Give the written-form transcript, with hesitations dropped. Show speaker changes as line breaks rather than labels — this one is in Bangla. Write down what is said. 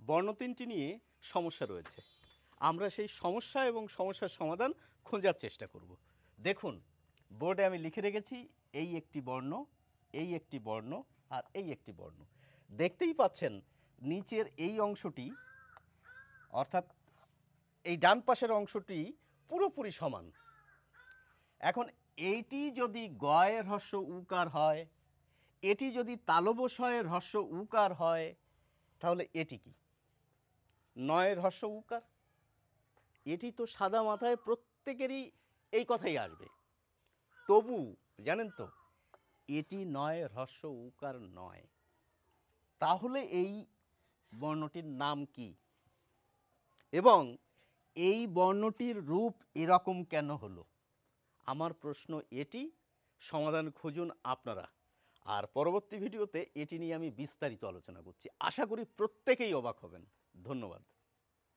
বর্ণ তিনটি নিয়ে সমস্যা রয়েছে। আমরা সেই সমস্যা এবং সমস্যার সমাধান খোঁজার চেষ্টা করব। দেখুন, বোর্ডে আমি লিখে রেখেছি এই একটি বর্ণ, এই একটি বর্ণ আর এই একটি বর্ণ। দেখতেই পাচ্ছেন নিচের এই অংশটি অর্থাৎ এই ডান পাশের অংশটি পুরোপুরি সমান। এখন এইটি যদি গয়ের হ্রস্ব উকার হয়, এটি যদি তালব্য শয়ের হ্রস্ব উকার হয়, তাহলে এটি কি নয়ের হ্রস্ব উকার? এটি তো সাদা মাথায় প্রত্যেকেরই এই কথাই আসবে। তবু জানেন তো এটি নয়ের হ্রস্ব উকার নয়। তাহলে এই বর্ণটির নাম কি এবং এই বর্ণটির রূপ এরকম কেন হলো? আমার প্রশ্ন এটি, সমাধান খুঁজুন আপনারা। আর পরবর্তী ভিডিওতে এটি নিয়ে আমি বিস্তারিত আলোচনা করছি। আশা করি প্রত্যেকেই অবাক হবেন। ধন্যবাদ।